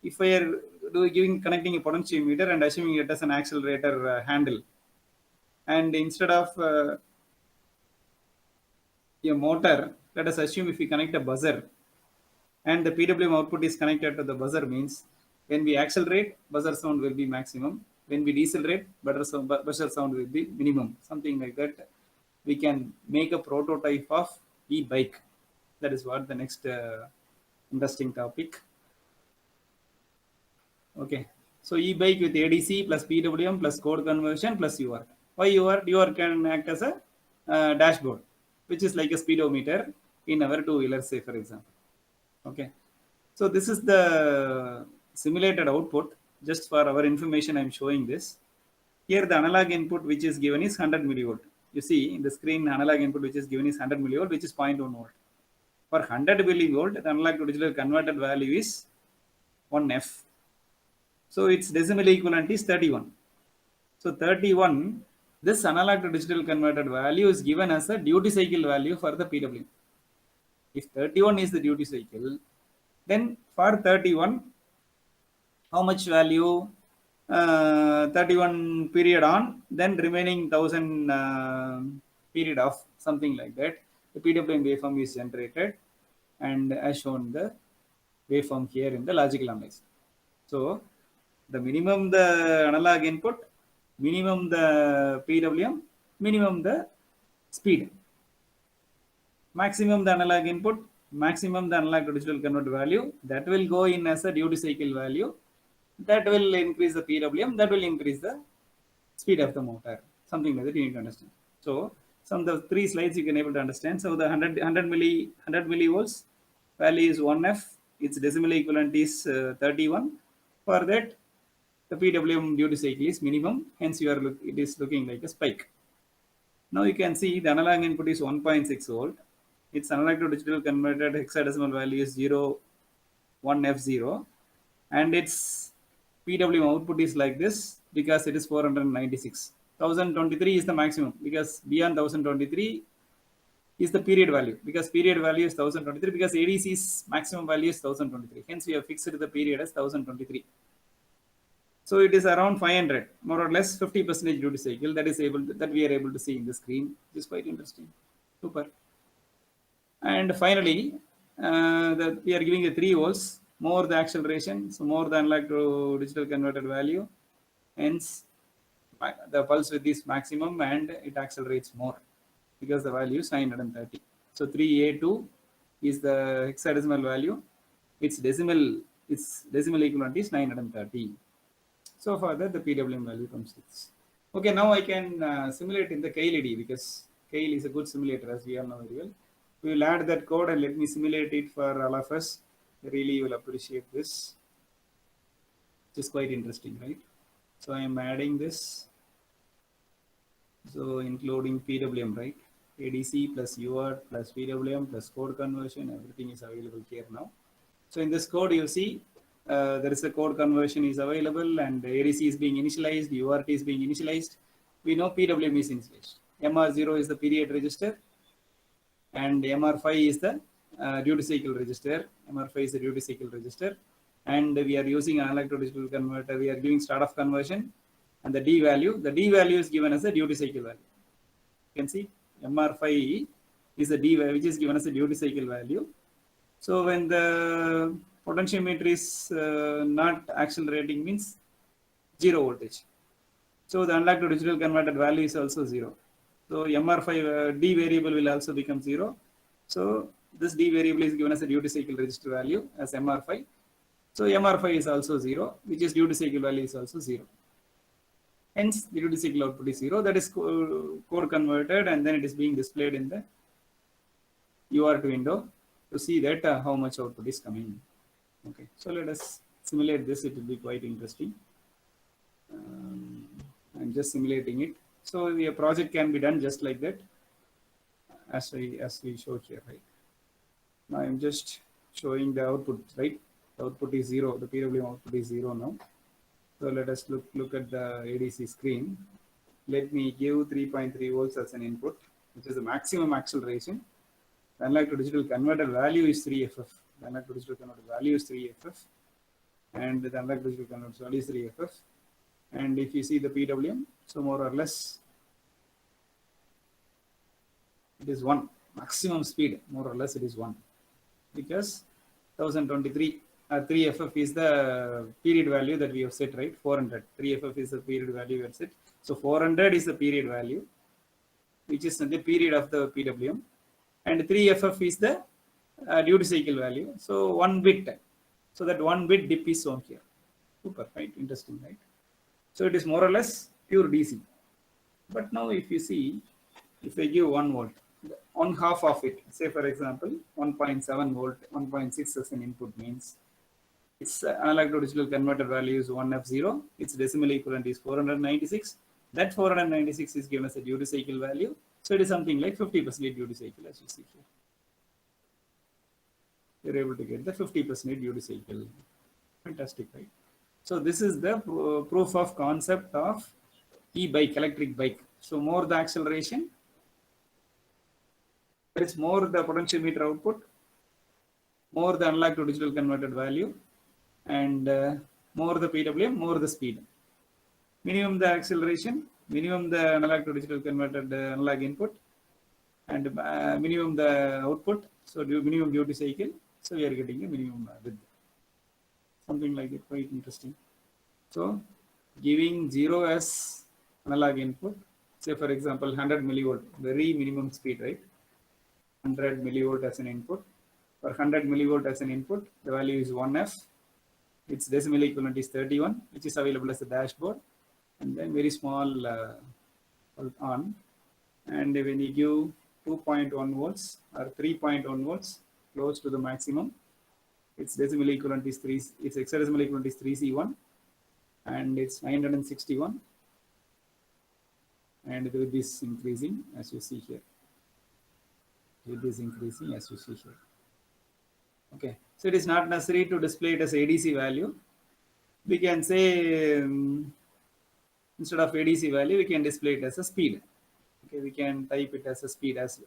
If we are connecting a potentiometer and assuming it as an accelerator handle, and instead of a motor, let us assume if we connect a buzzer, and the PWM output is connected to the buzzer, means when we accelerate, buzzer sound will be maximum. When we decelerate, buzzer sound will be minimum. Something like that. We can make a prototype of e-bike. That is what the next interesting topic. Okay. So e-bike with ADC plus PWM plus code conversion plus UART. Why UART? UART can act as a dashboard, which is like a speedometer in our two-wheeler, say for example. Okay. So this is the simulated output. Just for our information, I'm showing this. Here the analog input which is given is 100 millivolt. You see in the screen, analog input which is given is 100 millivolt, which is 0.1 volt. For 100 millivolt, the analog to digital converted value is 1F. So its decimal equivalent is 31. So 31, this analog to digital converted value is given as a duty cycle value for the PWM. If 31 is the duty cycle, then for 31, how much value? 31 period on, then remaining 1000 period off, something like that. The PWM waveform is generated, and as shown the waveform here in the logical analyzer. So the minimum the analog input, minimum the PWM, minimum the speed, maximum the analog input, maximum the analog to digital convert value, that will go in as a duty cycle value. That will increase the PWM, that will increase the speed of the motor. Something like that you need to understand. So some of the three slides you can able to understand. So the 100 millivolts value is 1F, its decimal equivalent is 31. For that, the PWM duty cycle is minimum, hence it is looking like a spike. Now you can see the analog input is 1.6 volt. Its analog to digital converted hexadecimal value is 1F0, and its PWM output is like this because it is 496. 1023 is the maximum because beyond 1023 is the period value, because period value is 1023, because ADC's maximum value is 1023. Hence we have fixed the period as 1023. So it is around 500, more or less 50% duty cycle that we are able to see in the screen. It is quite interesting. Super. And finally, we are giving the 3 volts, more the acceleration, so more the analog to digital converted value. Hence, the pulse width is maximum and it accelerates more because the value is 930. So 3A2 is the hexadecimal value. Its decimal equivalent is 930. So for that, the PWM value comes 6. Okay, now I can simulate in the KLED because KL is a good simulator, as we all know very well. We will add that code and let me simulate it for all of us. Really, you will appreciate this. It's quite interesting, right? So I am adding this. So including PWM, right? ADC plus UART plus PWM plus code conversion, everything is available here now. So in this code, you see there is a code conversion is available, and ADC is being initialized, UART is being initialized. We know PWM is initialized. MR0 is the period register, and MR5 is the duty cycle register. MR5 is the duty cycle register, and we are using analog to digital converter. We are giving start of conversion, and the D value is given as a duty cycle value. You can see MR5 is the D value which is given as a duty cycle value. So when the potentiometer is not accelerating, means 0 voltage. So the analog to digital converted value is also 0. So MR5 D variable will also become 0. So this D variable is given as a duty cycle register value as MR5. So MR5 is also 0, which is duty cycle value is also 0. Hence, the duty cycle output is 0. That is core converted, and then it is being displayed in the UART window to see that how much output is coming. Okay, so let us simulate this. It will be quite interesting. I'm just simulating it. So the project can be done just like that, as we showed here, right? Now I'm just showing the output, right? The output is 0. The PWM output is 0 now. So let us look at the ADC screen. Let me give 3.3 volts as an input, which is the maximum acceleration. The analog to digital converter value is 3FF. The analog to digital converter value is 3FF. And the analog to digital converter value is 3FF. And if you see the PWM, so more or less, it is 1. Maximum speed, more or less, it is 1. Because 1023, 3FF is the period value that we have set, right? 400. 3FF is the period value we have set. So 400 is the period value, which is the period of the PWM. And 3FF is the duty cycle value. So 1 bit. So that 1 bit dip is shown here. Super, right? Interesting, right? So it is more or less pure DC. But now if you see, if I give 1 volt, one half of it, say for example, 1.7 volt, 1.6 as an input means its analog to digital converter value is 1F0, its decimal equivalent is 496. That 496 is given as a duty cycle value. So it is something like 50% duty cycle, as you see here. You're able to get the 50% duty cycle. Fantastic, right? So this is the proof of concept of e-bike, electric bike. So more the acceleration, there is more the potentiometer output, more the analog to digital converted value, and more the PWM, more the speed. Minimum the acceleration, minimum the analog to digital converted analog input, and minimum the output. So minimum duty cycle. So we are getting a minimum width. Something like it, quite interesting. So giving 0 as analog input, say for example 100 millivolt, very minimum speed, right? 100 millivolt as an input. For 100 millivolt as an input, the value is 1F. Its decimal equivalent is 31, which is available as a dashboard. And then very small on. And when you give 2.1 volts or 3.1 volts, close to the maximum, its decimal equivalent is 3, its hexadecimal equivalent is 3C1, and it's 961. And with this increasing, as you see here. With this increasing, as you see here. Okay, so it is not necessary to display it as ADC value. We can say instead of ADC value, we can display it as a speed. Okay, we can type it as a speed as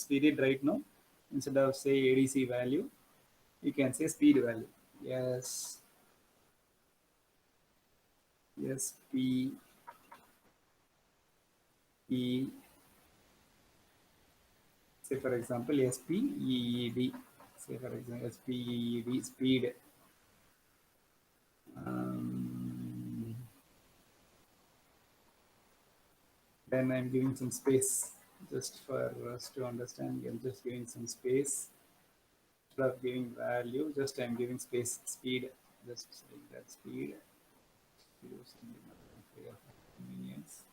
we did right now. Instead of say ADC value, we can say speed value. Yes, yes, P. Say for example, SPEED. Say for example, SPEED speed. Then I'm giving some space just for us to understand. I'm just giving some space. Instead of giving value, just I'm giving space, speed. Just saying that speed. Convenience.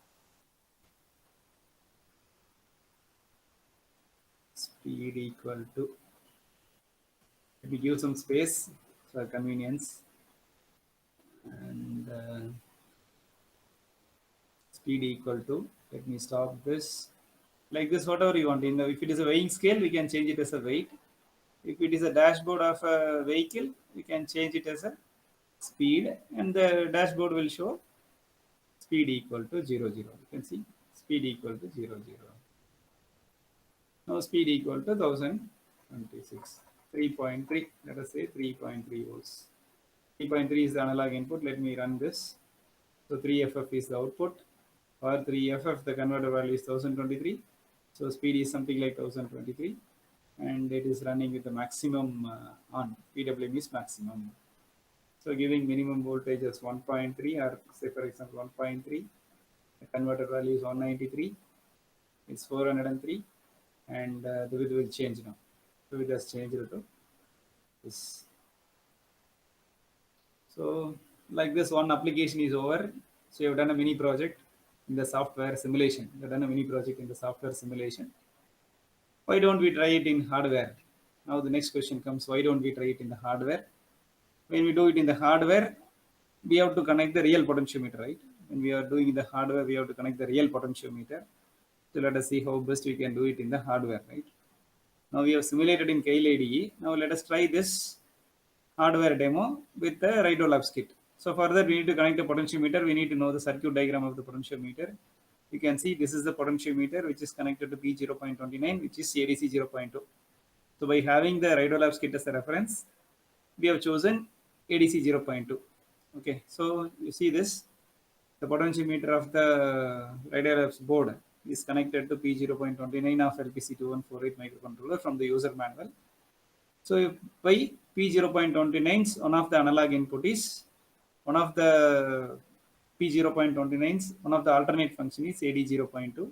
Speed equal to. Let me give some space for convenience. And speed equal to. Let me stop this. Like this, whatever you want. If it is a weighing scale, we can change it as a weight. If it is a dashboard of a vehicle, we can change it as a speed, and the dashboard will show speed equal to 0, 0. You can see speed equal to 0, 0. Now speed equal to 1026. 3.3. Let us say 3.3 volts. 3.3 is the analog input. Let me run this. So 3FF is the output. For 3FF, the converter value is 1023. So speed is something like 1023. And it is running with the maximum on. PWM is maximum. So giving minimum voltage as 1.3, or say for example 1.3. The converter value is 193. It's 403. And the width will change now. The width has changed to this. So like this, one application is over. So you have done a mini project in the software simulation. You have done a mini project in the software simulation. Why don't we try it in hardware? Now the next question comes, why don't we try it in the hardware? When we do it in the hardware, we have to connect the real potentiometer, right? When we are doing the hardware, we have to connect the real potentiometer. So let us see how best we can do it in the hardware, right? Now we have simulated in Keil IDE. Now let us try this hardware demo with the Rhydolabs kit. So for that, we need to connect the potentiometer. We need to know the circuit diagram of the potentiometer. You can see this is the potentiometer which is connected to P0.29, which is ADC 0.2. So by having the Rhydolabs kit as a reference, we have chosen ADC 0.2. Okay, so you see this, the potentiometer of the Rhydolabs board is connected to P0.29 of LPC2148 microcontroller from the user manual. So by P0.29, one of the analog input is one of the P0.29s, one of the alternate function is AD0.2.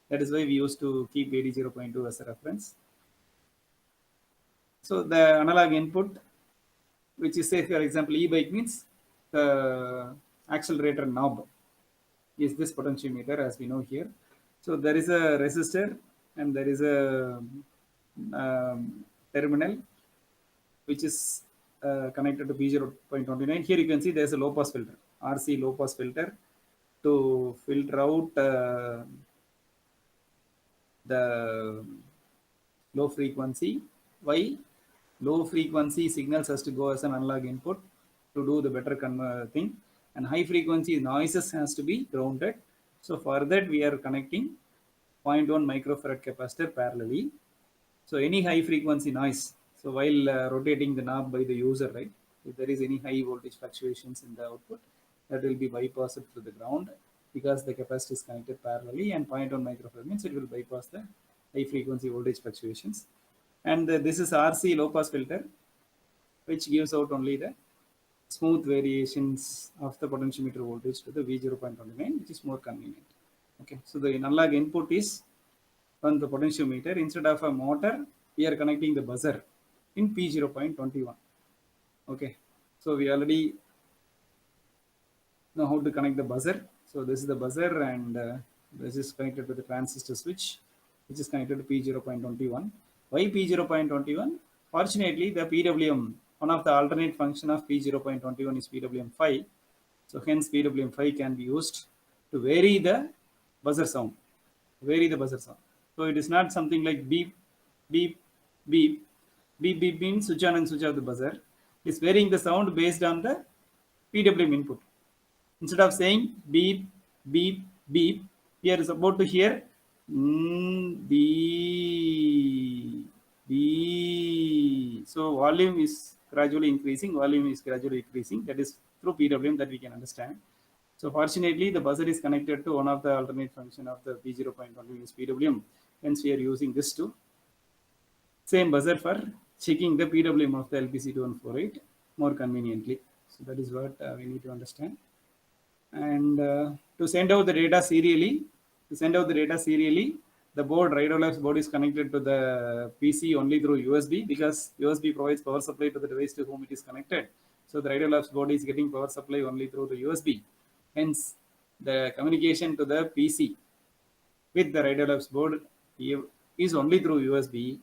That is why we used to keep AD0.2 as a reference. So the analog input, which is say for example e-bike, means the accelerator knob is this potentiometer as we know here. So there is a resistor and there is a terminal which is connected to P0.29. Here you can see there is a low pass filter, RC low pass filter, to filter out the low frequency. Why? Low frequency signals has to go as an analog input to do the better thing, and high frequency noises has to be grounded. So for that we are connecting 0.1 microfarad capacitor parallelly. So any high frequency noise, so while rotating the knob by the user, right, if there is any high voltage fluctuations in the output, that will be bypassed through the ground because the capacitor is connected parallelly, and 0.1 microfarad means it will bypass the high frequency voltage fluctuations. And this is RC low pass filter, which gives out only the smooth variations of the potentiometer voltage to the V0.29, which is more convenient. Okay, so the analog input is on the potentiometer. Instead of a motor, we are connecting the buzzer in P0.21. Okay, so we already know how to connect the buzzer. So this is the buzzer, and this is connected to the transistor switch, which is connected to P0.21. Why P0.21? Fortunately, the PWM, one of the alternate function of P0.21 is PWM5. So hence PWM5 can be used to vary the buzzer sound. So it is not something like beep, beep, beep. Beep, beep means switch on and switch off the buzzer. It is varying the sound based on the PWM input. Instead of saying beep, beep, beep, we are about to hear beep. So volume is gradually increasing, That is through PWM that we can understand. So fortunately, the buzzer is connected to one of the alternate function of the P0.1 is PWM. Hence, we are using this to same buzzer for checking the PWM of the LPC2148 more conveniently. So that is what we need to understand. And to send out the data serially, the board, Rhydolabs board, is connected to the PC only through USB, because USB provides power supply to the device to whom it is connected. So the Rhydolabs board is getting power supply only through the USB. Hence, the communication to the PC with the Rhydolabs board is only through USB,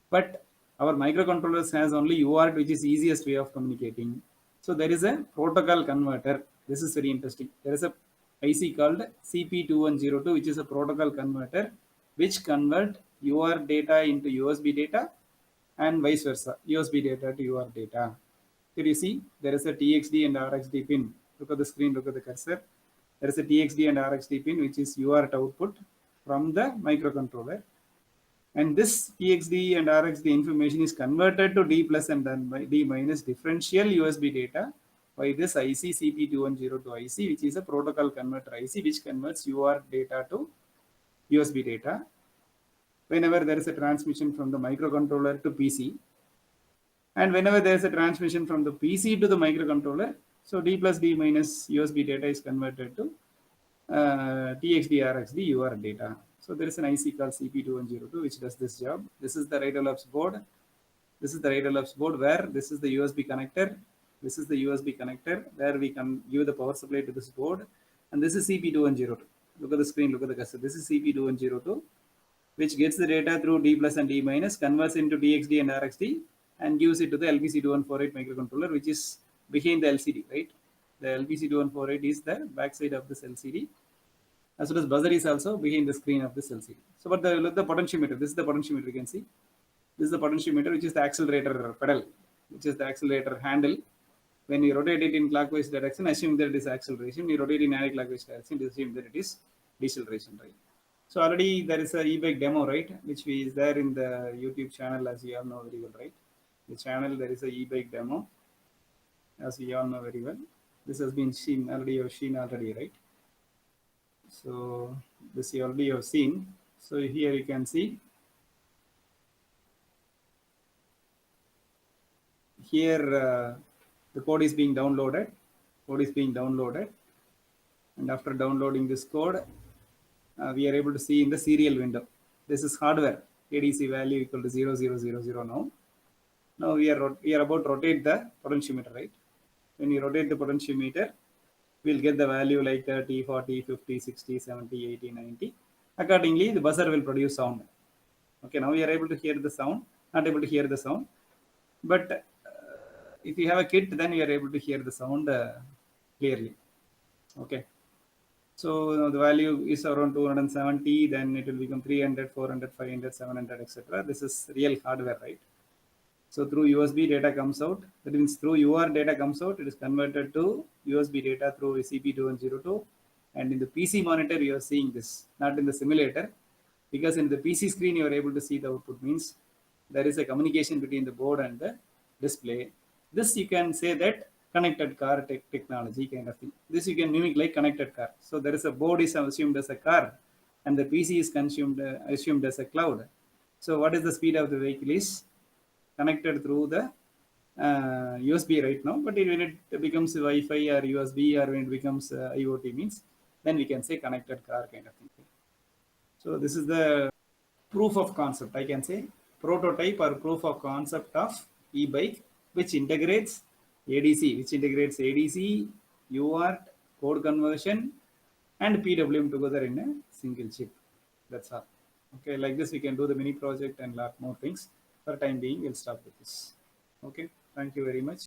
but our microcontrollers has only UART, which is easiest way of communicating. So there is a protocol converter. This is very interesting. There is a IC called CP2102, which is a protocol converter, which convert UART data into USB data and vice versa, USB data to UART data. Here you see there is a TXD and RXD pin. Look at the screen, look at the cursor. There is a TXD and RXD pin, which is UART output from the microcontroller. And this TXD and RXD information is converted to D plus and D minus differential USB data by this IC CP2102 IC, which is a protocol converter IC, which converts UART data to USB data. Whenever there is a transmission from the microcontroller to PC, and whenever there is a transmission from the PC to the microcontroller, so D plus D minus USB data is converted to TXD RXD UART data. So there is an IC called CP2102 which does this job. This is the Rhydolabs board. Where this is the USB connector. This is the USB connector where we can give the power supply to this board. And this is CP2102. Look at the screen, look at the cursor. This is CP2102, which gets the data through D plus and D minus, converts into DXD and RXD, and gives it to the LPC2148 microcontroller, which is behind the LCD, right? The LPC2148 is the backside of this LCD. As well as buzzer is also behind the screen of this LCD. So, but look the potentiometer. This is the potentiometer you can see. This is the potentiometer, which is the accelerator pedal, which is the accelerator handle. When you rotate it in clockwise direction, assume that it is acceleration. You rotate in anti-clockwise direction, assume that it is deceleration, right? So already there is a e-bike demo, right, which is there in the YouTube channel, as you all know very well, right? The channel, there is a e-bike demo, as we all know very well. This has been seen already, you have seen already, right? So this you already have seen. So here you can see. Here the code is being downloaded. And after downloading this code, we are able to see in the serial window. This is hardware. ADC value equal to 0000 now. Now we are about to rotate the potentiometer, right? When you rotate the potentiometer, we'll get the value like 30, 40, 50, 60, 70, 80, 90. Accordingly, the buzzer will produce sound. Okay, now we are able to hear the sound, not able to hear the sound. But if you have a kit, then you are able to hear the sound clearly. Okay. So the value is around 270, then it will become 300, 400, 500, 700, etc. This is real hardware, right? So through USB data comes out. That means through UART data comes out. It is converted to USB data through CP2102. And in the PC monitor, you are seeing this, not in the simulator. Because in the PC screen, you are able to see the output. Means there is a communication between the board and the display. This you can say that connected car technology kind of thing. This you can mimic like connected car. So there is a board is assumed as a car, and the PC is assumed as a cloud. So what is the speed of the vehicle is connected through the USB right now, but when it becomes Wi-Fi or USB, or when it becomes IoT means, then we can say connected car kind of thing. So this is the proof of concept, I can say, prototype or proof of concept of e-bike, which integrates ADC, UART, code conversion, and PWM together in a single chip. That's all. Okay, like this we can do the mini project and lot more things. For time being, we'll stop with this. Okay, thank you very much.